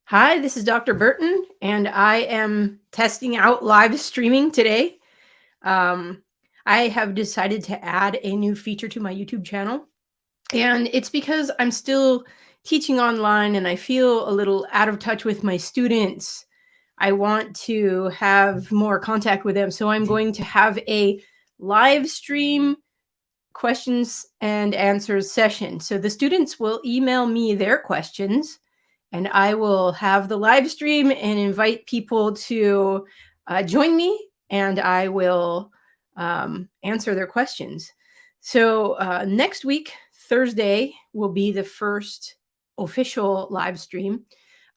Hi, this is Dr. Burton, and I am testing out live streaming today. Um, I have decided to add a new feature to my YouTube channel, and it's because I'm still teaching online and I feel a little out of touch with my students. I want to have more contact with them, so I'm going to have a live stream questions and answers session. So the students will email me their questions and I will have the live stream and invite people to join me, and I will answer their questions. So next week, Thursday, will be the first official live stream.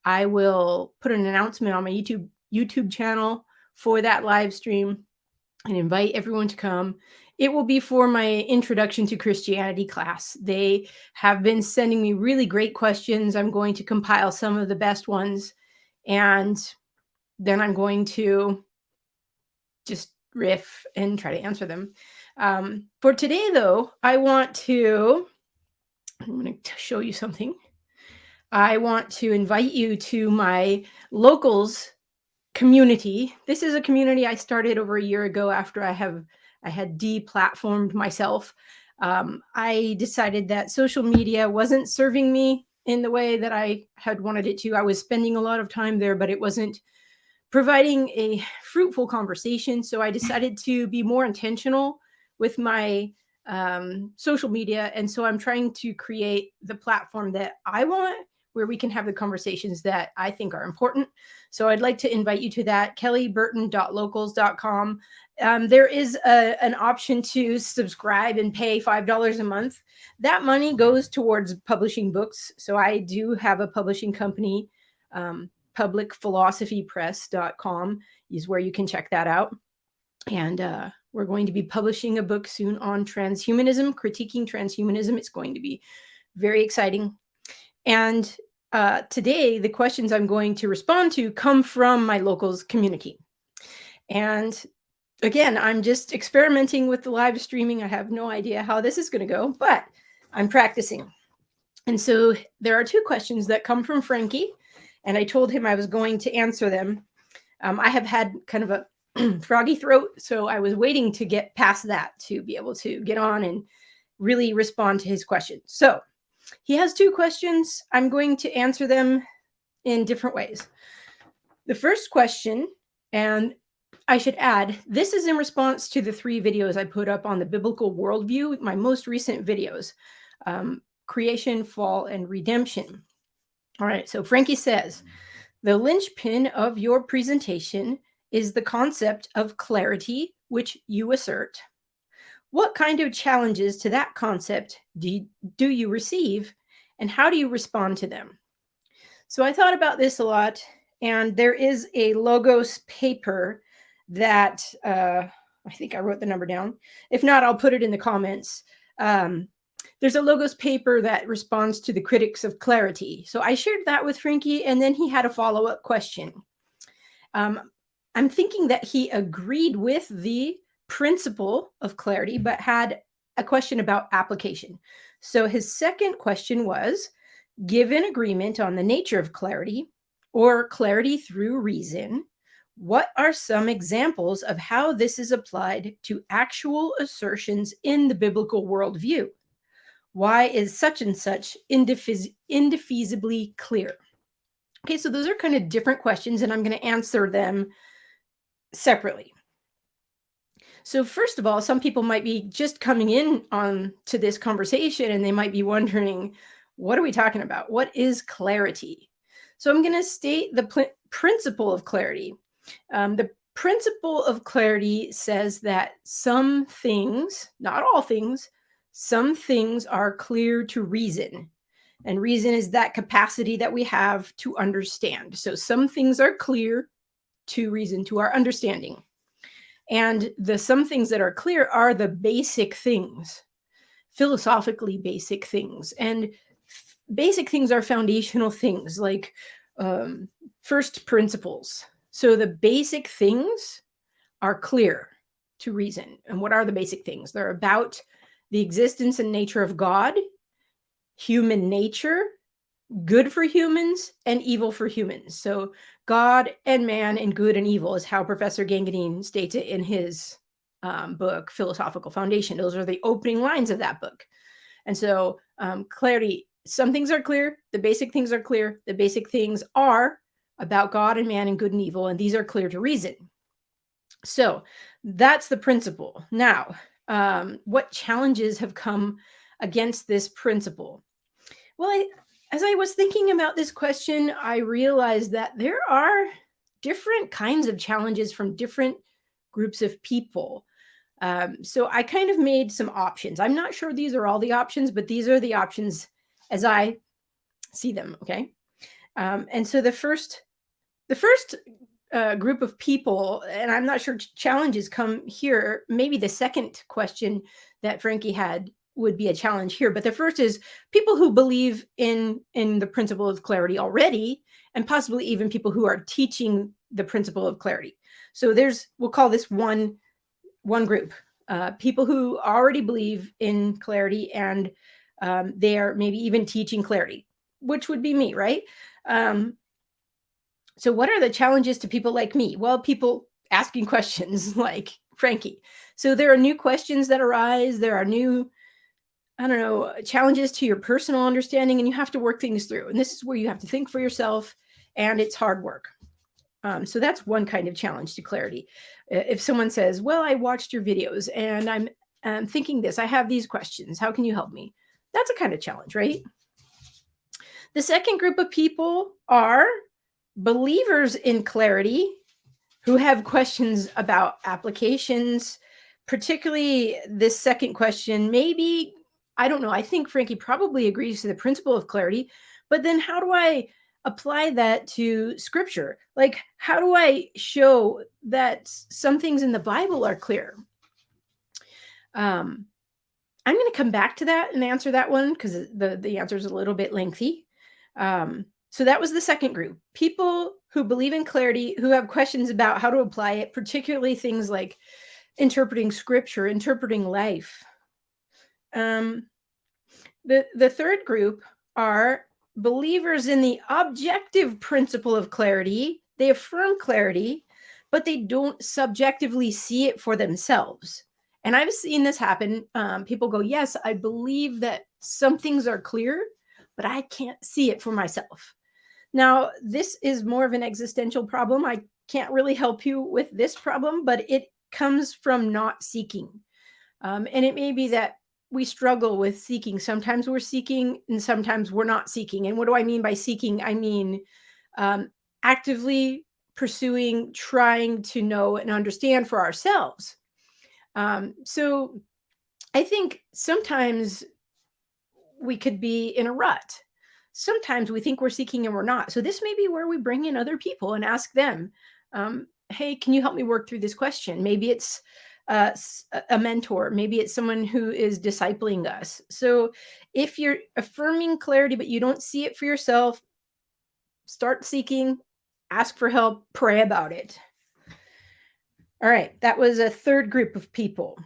I will put an announcement on my YouTube channel for that live stream and invite everyone to come. It will be for my introduction to Christianity class. They have been sending me really great questions. I'm going to compile some of the best ones, and then I'm going to just riff and try to answer them. For today, though, I'm going to show you something. I want to invite you to my locals community. This is a community I started over a year ago after I had deplatformed myself. I decided that social media wasn't serving me in the way that I had wanted it to. I was spending a lot of time there, but it wasn't providing a fruitful conversation. So I decided to be more intentional with my social media. And so I'm trying to create the platform that I want, where we can have the conversations that I think are important. So I'd like to invite you to that, kellyburton.locals.com. There is an option to subscribe and pay $5 a month. That money goes towards publishing books. So I do have a publishing company. Publicphilosophypress.com is where you can check that out. And we're going to be publishing a book soon on transhumanism, critiquing transhumanism. It's going to be very exciting. And today, the questions I'm going to respond to come from my locals community. And again, I'm just experimenting with the live streaming. I have no idea how this is going to go, but I'm practicing. And so there are two questions that come from Frankie, and I told him I was going to answer them. I have had kind of a froggy throat, so I was waiting to get past that to be able to get on and really respond to his questions. So he has two questions. I'm going to answer them in different ways. The first question, and I should add, this is in response to the 3 videos I put up on the biblical worldview, my most recent videos, creation, fall, and redemption. All right, so Frankie says, the linchpin of your presentation is the concept of clarity, which you assert. What kind of challenges to that concept do you receive, and how do you respond to them? So I thought about this a lot, and there is a Logos paper that I think I wrote the number down. If not, I'll put it in the comments. There's a Logos paper that responds to the critics of clarity. So I shared that with Frankie, and then he had a follow-up question. I'm thinking that he agreed with the principle of clarity, but had a question about application. So his second question was, given agreement on the nature of clarity or clarity through reason, what are some examples of how this is applied to actual assertions in the biblical worldview? Why is such and such indefeasibly clear? Okay, so those are kind of different questions, and I'm going to answer them separately. So first of all, some people might be just coming in on to this conversation, and they might be wondering, what are we talking about? What is clarity? So I'm going to state the principle of clarity. The principle of clarity says that some things, not all things, some things are clear to reason. And reason is that capacity that we have to understand. So some things are clear to reason, to our understanding. And the some things that are clear are the basic things, philosophically basic things. And basic things are foundational things like first principles. So the basic things are clear to reason. And what are the basic things? They're about the existence and nature of God, human nature, good for humans and evil for humans. So God and man and good and evil is how Professor Gangadine states it in his book, Philosophical Foundation. Those are the opening lines of that book. And so clarity, some things are clear. The basic things are clear. The basic things are about God and man and good and evil. And these are clear to reason. So that's the principle. Now, what challenges have come against this principle? Well, as I was thinking about this question, I realized that there are different kinds of challenges from different groups of people. So I kind of made some options. I'm not sure these are all the options, but these are the options as I see them. Okay. And so the first group of people, and I'm not sure challenges come here. Maybe the second question that Frankie had would be a challenge here, but the first is people who believe in the principle of clarity already, and possibly even people who are teaching the principle of clarity. So we'll call this one group, people who already believe in clarity, and they are maybe even teaching clarity, which would be me, right? So what are the challenges to people like me? Well, people asking questions like Frankie. So there are new questions that arise. There are new, I don't know, challenges to your personal understanding, and you have to work things through. And this is where you have to think for yourself, and it's hard work. So that's one kind of challenge to clarity. If someone says, well, I watched your videos and I'm thinking this, I have these questions, how can you help me? That's a kind of challenge, right? The second group of people are believers in clarity who have questions about applications, particularly this second question. Maybe, I don't know, I think Frankie probably agrees to the principle of clarity, but then how do I apply that to scripture? Like, how do I show that some things in the Bible are clear? I'm going to come back to that and answer that one because the answer is a little bit lengthy. So that was the second group, people who believe in clarity, who have questions about how to apply it, particularly things like interpreting scripture, interpreting life. The third group are believers in the objective principle of clarity. They affirm clarity, but they don't subjectively see it for themselves. And I've seen this happen. People go, yes, I believe that some things are clear, but I can't see it for myself. Now, this is more of an existential problem. I can't really help you with this problem, but it comes from not seeking. And it may be that we struggle with seeking. Sometimes we're seeking and sometimes we're not seeking. And what do I mean by seeking? I mean actively pursuing, trying to know and understand for ourselves. So I think sometimes we could be in a rut. Sometimes we think we're seeking and we're not. So this may be where we bring in other people and ask them, hey, can you help me work through this question? Maybe it's a mentor. Maybe it's someone who is discipling us. So if you're affirming clarity, but you don't see it for yourself, start seeking, ask for help, pray about it. All right, that was a third group of people.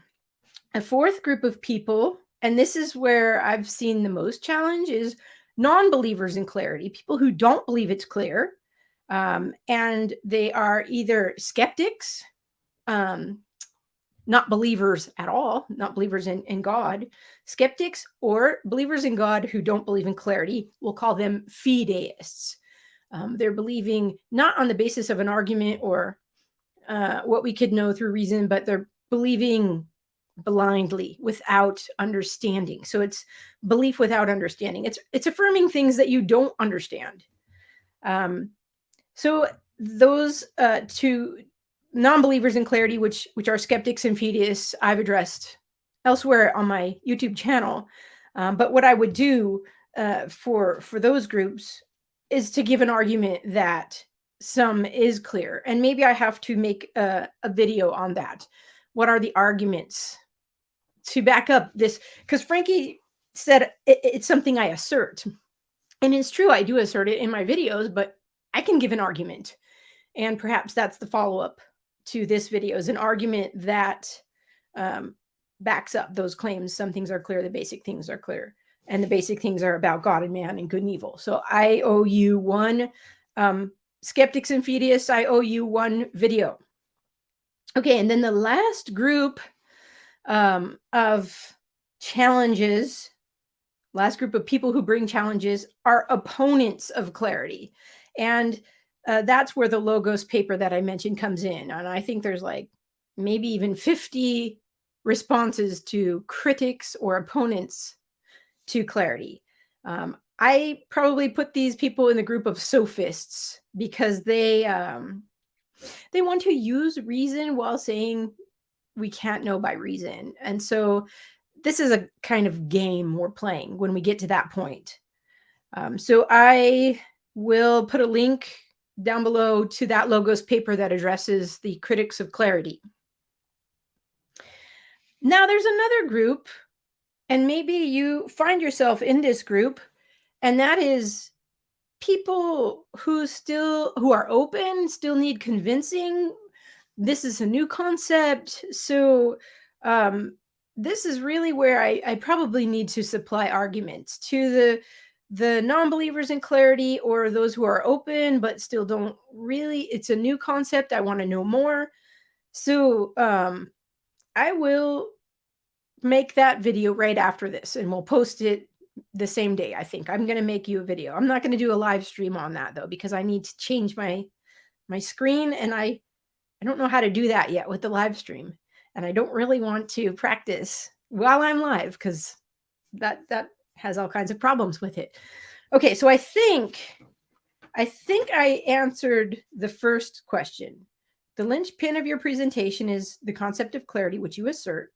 A fourth group of people, and this is where I've seen the most challenge, is non-believers in clarity, people who don't believe it's clear, and they are either skeptics, not believers at all, not believers in God, skeptics, or believers in God who don't believe in clarity. We'll call them fideists. They're believing not on the basis of an argument or what we could know through reason, but they're believing blindly without understanding. So it's belief without understanding. It's affirming things that you don't understand. So those two non-believers in clarity, which are skeptics and fideists, I've addressed elsewhere on my YouTube channel. But what I would do for those groups is to give an argument that some is clear, and maybe I have to make a video on that. What are the arguments to back up this? Because Frankie said it's something I assert, and it's true, I do assert it in my videos, but I can give an argument, and perhaps that's the follow-up to this video, is an argument that backs up those claims. Some things are clear, the basic things are clear. And the basic things are about God and man and good and evil. So I owe you one, Skeptics and Fideists, I owe you one video. Okay, and then the last group of challenges, last group of people who bring challenges are opponents of clarity. And that's where the Logos paper that I mentioned comes in. And I think there's like maybe even 50 responses to critics or opponents to clarity. I probably put these people in the group of sophists because they want to use reason while saying we can't know by reason. And so this is a kind of game we're playing when we get to that point. So I will put a link down below to that Logos paper that addresses the critics of clarity. Now there's another group, and maybe you find yourself in this group, and that is people who are open, still need convincing. This is a new concept. So this is really where I probably need to supply arguments to the non-believers in clarity, or those who are open but still don't really, it's a new concept, I want to know more. So I will make that video right after this, and we'll post it the same day. I think I'm going to make you a video. I'm not going to do a live stream on that though, because I need to change my screen, and I don't know how to do that yet with the live stream. And I don't really want to practice while I'm live, because that has all kinds of problems with it. Okay, so I think I answered the first question. The linchpin of your presentation is the concept of clarity, which you assert.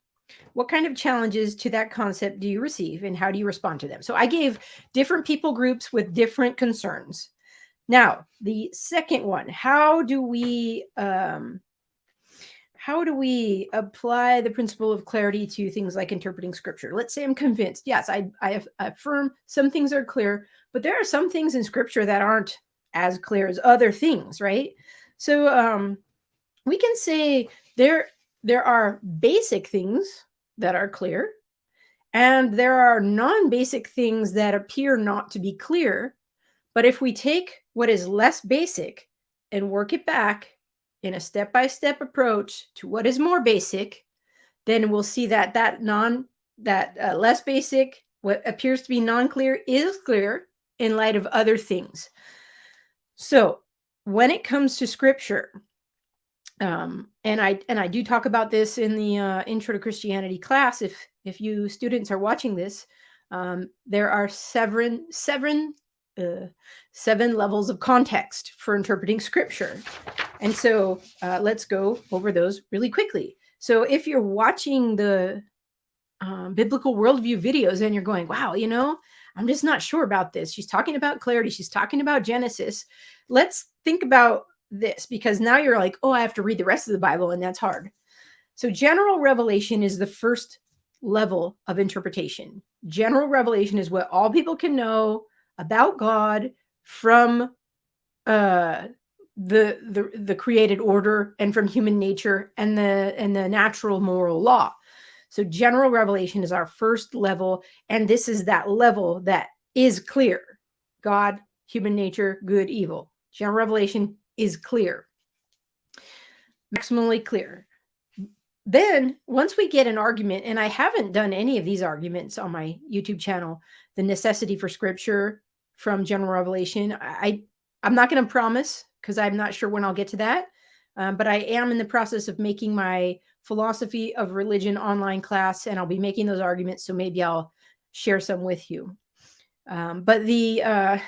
What kind of challenges to that concept do you receive, and how do you respond to them? So I gave different people groups with different concerns. Now, the second one, how do we apply the principle of clarity to things like interpreting scripture? Let's say I'm convinced, yes, I affirm some things are clear, but there are some things in scripture that aren't as clear as other things, right? So we can say there are basic things that are clear, and there are non-basic things that appear not to be clear. But if we take what is less basic and work it back in a step-by-step approach to what is more basic, then we'll see that less basic, what appears to be non-clear, is clear in light of other things. So when it comes to scripture, and I do talk about this in the Intro to Christianity class. If you students are watching this, there are seven levels of context for interpreting scripture. And so let's go over those really quickly. So if you're watching the biblical worldview videos and you're going, wow, I'm just not sure about this. She's talking about clarity. She's talking about Genesis. Let's think about this, because now you're like, oh, I have to read the rest of the Bible, and that's hard. So general revelation is the first level of interpretation. General revelation is what all people can know about God from the created order, and from human nature, and the natural moral law. So general revelation is our first level, and this is that level that is clear. God, human nature, good, evil. General revelation is clear, maximally clear. Then once we get an argument, and I haven't done any of these arguments on my YouTube channel, the necessity for scripture from general revelation, I'm not going to promise, because I'm not sure when I'll get to that. But I am in the process of making my philosophy of religion online class, and I'll be making those arguments. So maybe I'll share some with you. But the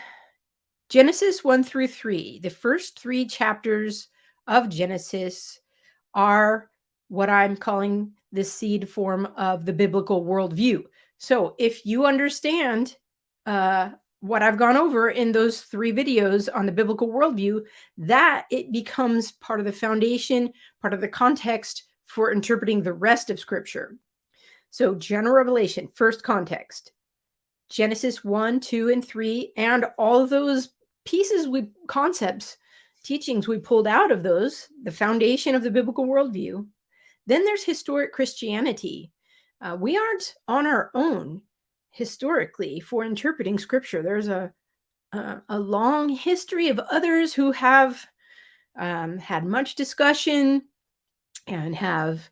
Genesis 1 through 3, the first 3 chapters of Genesis are what I'm calling the seed form of the biblical worldview. So if you understand what I've gone over in those 3 videos on the biblical worldview, that it becomes part of the foundation, part of the context for interpreting the rest of scripture. So general revelation, first context, Genesis 1, 2, and 3, and all of those pieces, concepts, teachings we pulled out of those, the foundation of the biblical worldview. Then there's historic Christianity. We aren't on our own. historically for interpreting scripture. There's a long history of others who have had much discussion and have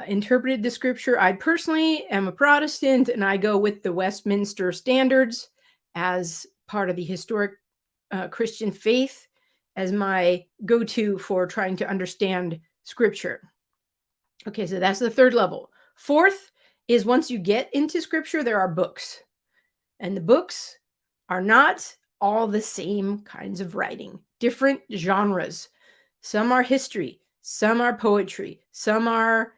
interpreted the scripture. I personally am a Protestant, and I go with the Westminster Standards as part of the historic Christian faith as my go-to for trying to understand scripture. Okay, so that's the third level. Fourth is once you get into scripture, there are books. And the books are not all the same kinds of writing, different genres. Some are history, some are poetry, some are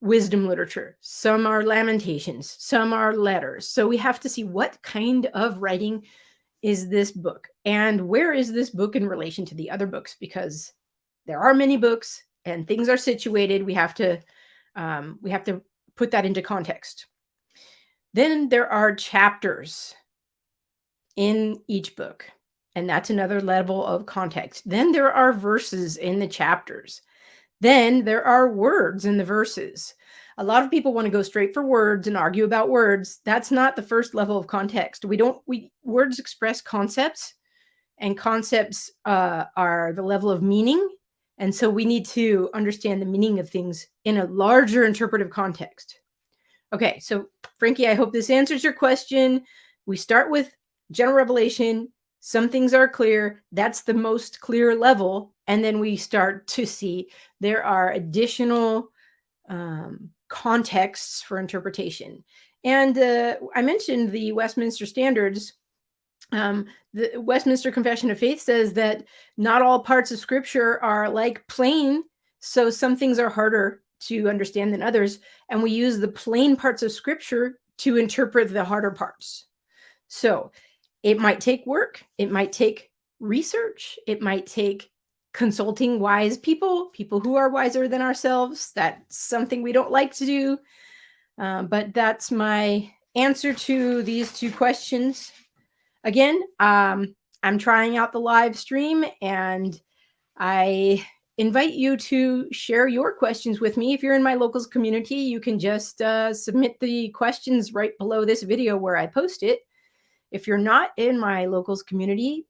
wisdom literature, some are lamentations, some are letters. So we have to see what kind of writing is this book and where is this book in relation to the other books, because there are many books and things are situated. We have to put that into context. Then there are chapters in each book, and that's another level of context. Then there are verses in the chapters. Then there are words in the verses. A lot of people want to go straight for words and argue about words. That's not the first level of context. Words express concepts, and concepts are the level of meaning. And so we need to understand the meaning of things in a larger interpretive context. Okay, so Frankie, I hope this answers your question. We start with general revelation. Some things are clear. That's the most clear level. And then we start to see there are additional contexts for interpretation. And I mentioned the Westminster Standards. The Westminster Confession of Faith says that not all parts of Scripture are like plain, so some things are harder to understand than others, and we use the plain parts of Scripture to interpret the harder parts. So it might take work, it might take research, it might take consulting wise people who are wiser than ourselves. That's something we don't like to do, but that's my answer to these two questions. Again, I'm trying out the live stream, and I invite you to share your questions with me. If you're in my locals community, you can just submit the questions right below this video where I post it. If you're not in my locals community,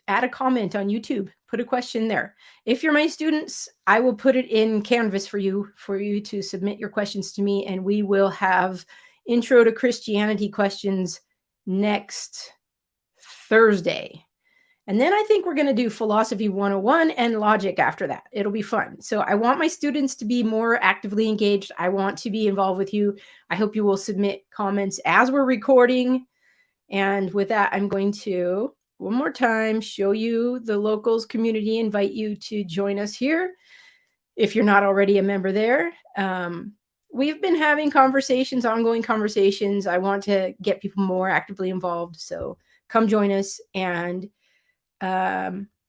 add a comment on YouTube, put a question there. If you're my students, I will put it in Canvas for you to submit your questions to me, and we will have Intro to Christianity questions next Thursday. And then I think we're going to do Philosophy 101 and Logic after that. It'll be fun. So I want my students to be more actively engaged. I want to be involved with you. I hope you will submit comments as we're recording. And with that, I'm going to, one more time, show you the locals community, invite you to join us here if you're not already a member there. We've been having conversations, ongoing conversations. I want to get people more actively involved. So come join us. And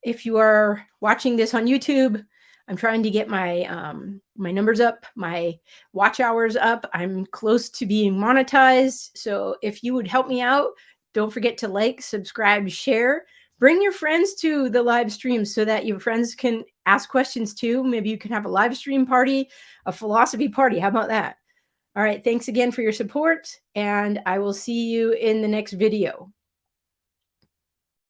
if you are watching this on YouTube, I'm trying to get my my numbers up, my watch hours up. I'm close to being monetized. So if you would help me out, don't forget to like, subscribe, share. Bring your friends to the live stream so that your friends can ask questions too. Maybe you can have a live stream party, a philosophy party. How about that? All right. Thanks again for your support, and I will see you in the next video.